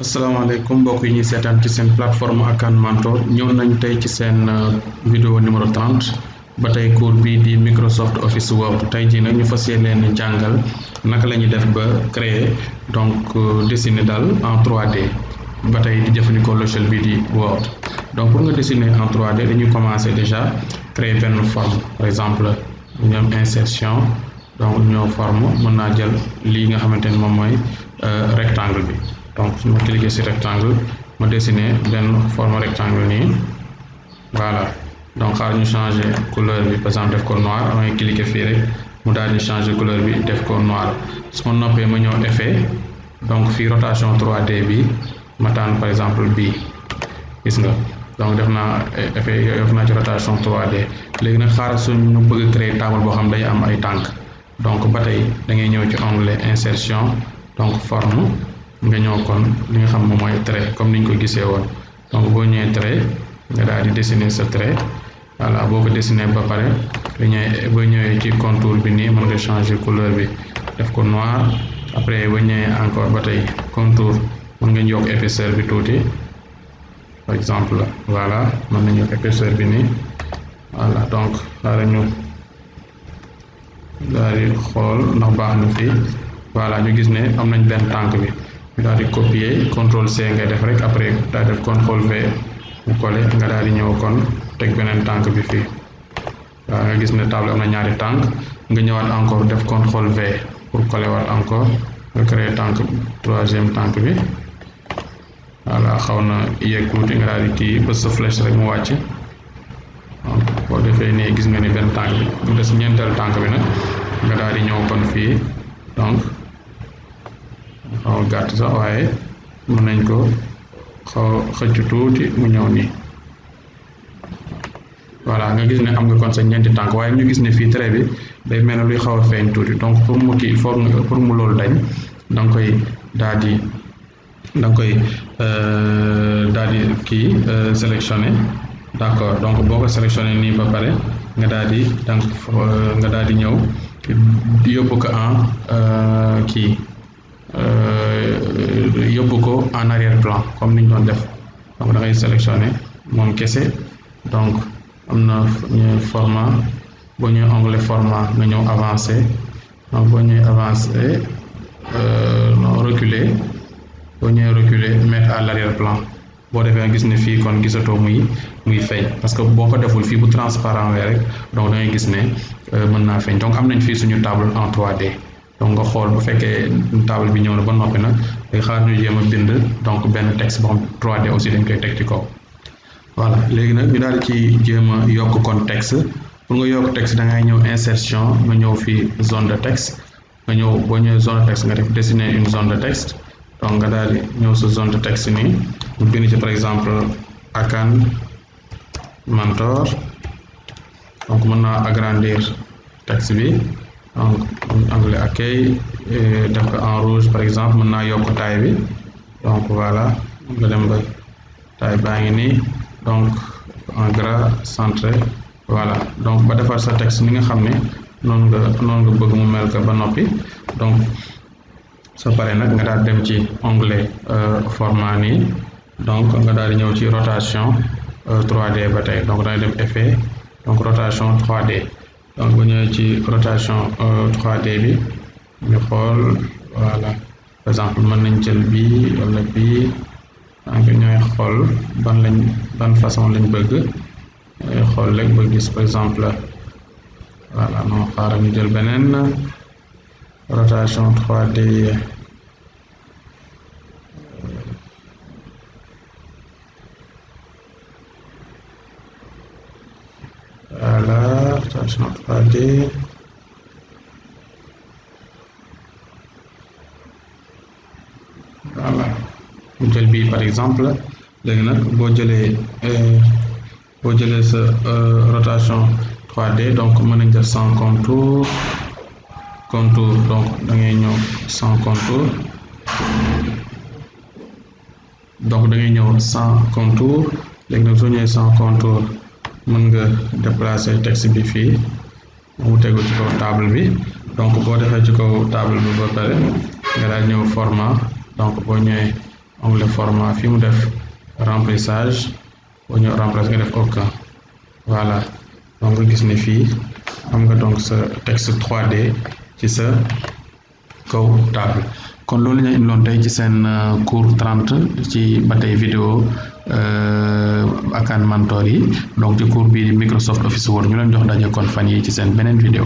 asalaamaaleykum mbokk yi ñuy seetaan ci seen plateforme Akan Mentor ñëw nañ tey ci seen vidéo numéro 30 ba tey cours bii di Microsoft Office Word tey jii nag ñu fas yéene jàngal naka la ñuy def ba créer donc dessiner daal en 3D ba tey di jëfandikoo logiciel bii di Word donc pour nga dessiner en 3D dañuy commencer déjà créer benn forme par exemple ñu am insertion donc ñoo forme mën naa jël lii nga xamante ni moom mooy rectangle bi. Donc su ma cliquer sur rectangle ma dessiner benn forme rectangle nii voilà donc xaar ñu changer couleur bi par exemple def ko noir damay cliquer fii rek mu daal di changer couleur bi def ko noir su ma noppee ma ñëw effet donc fii rotation 3D bi ma tànn par exemple bii gis nga donc def naa effet def naa ci rotation 3D léegi nag xaaral suñu bëgg créer table boo xam day am ay tànk donc ba tey da ngay ñëw ci onglet insertion donc forme nga ñëw kon li nga xam moom mooy trait comme niñ ko gisee woon donc boo ñëwee trait nga daal di dessiner sa trait voilà boo ko dessiner ba pare boo ñëwee ci contour bi nii mën nga changer couleur bi def ko noir après boo ñëwee encore ba tey contour mën nga yokk épaisseur bi tuuti par exemple voilà mën nañu yokk épaisseur bi nii voilà donc xaaral ñu daal di xool ndax baax na fii voilà ñu gis ne am nañ benn tànk bi ñu daal di copier CTRL C ngay def rek après daal def CTRL V mu coller nga daal di ñëw kon teg beneen tànk bi fii waaw nga gis ne table am na ñaari tànk nga ñëwaat encore def CTRL V pour coller waat encore nga créer tànk troisième tànk bi voilà xaw na yéeg tuuti nga daal di kii bës sa flèche rek mu wàcc donc boo defee nii gis nga ni benn tànk bi mu des ñeenteel tànk bi nag nga daal di ñëw kon fii donc xaw gàtt sax waaye mën nañ ko xaw xëcc tuuti mu ñëw nii voilà nga gis ne am nga kon sa ñeenti tànk waaye ñu gis ne fii trait bi day mel ne luy xaw a feeñ tuuti donc pour mu kii pour mu loolu dañ da nga koy daal di kii sélectionné d'accord donc boo ko sélectionné nii ba pare nga daal di nga daal di ñëw yóbbu ko en kii yóbbu ko en arrière plan comme niñ doon def donc da ngay sélectionné moom kese donc am na format boo ñëwee onglet format nga ñëw avancé donc boo ñëwee avancé non reculer boo ñëwee reculer mettre à l'arrière plan boo defee gis ne fii kon gisatoo muy feeñ parce que boo ko deful fii bu transparent wee rek donc da ngay gis ne mën naa feeñ donc am nañ fii suñu table en 3D donc nga xool bu fekkee table bi ñëw na ba noppi nag day xaar ñu jéem a bind donc benn texte boo xam 3D aussi dañ koy teg ci kaw voilà léegi nag ñu daal di ci jéem a yokk kon texte pour nga yokk texte da ngay ñëw insertion nga ñëw fii zone de texte nga ñëw boo ñëwee zone de texte nga def dessiner une zone de texte donc nga daal di ñëw sa zone de texte nii ñu bind ci par exemple Akan Mentor donc mën naa agrandir texte bi donc onglet accueil def ko en rouge par exemple mën naa yokk taille bi donc voilà nga dem ba taille baa ngi nii donc en gras centré voilà donc ba defar sa texte ni nga xam ne noonu nga bëgg mu mel ko ba noppi donc soo paree nag nga daal dem ci onglet format nii donc nga daal di ñëw ci rotation 3D ba tey donc dangay dem effet donc rotation 3D donc bu ñëwee ci rotation 3D bi ñu xool voilà par exemple mën nañ jël bii wala bii donc ñooy xool ban façon lañ bëgg xool rek ba gis par exemple voilà non xaaral ñu jël beneen rotation 3D voilà rotation 3D voilà ñu jël bii par exemple léegi nag boo jëlee sa rotation 3D donc mën nañ def sans contour donc da ngay ñëw sans contour donc da ngay ñëw sans contour léegi nag soo ñëwee sans contour mën nga déplacer texte bi fii mu tegu ci kaw table bi donc boo defee ci kaw table bi ba pare nga daal ñëw format donc boo ñëwee onglet format fi mu def remplissage boo ñëw remplacer nga def aucun. Voilà donc nga gis ne fii am nga donc sa texte 3D ci sa kaw table. kon loolu ñu indiloon tey ci seen cours 30 ci ba tey vidéo Akan Mentor yi donc ci cours bii di Microsoft Office Word ñu leen jox daje kon fan yi ci seen beneen vidéo.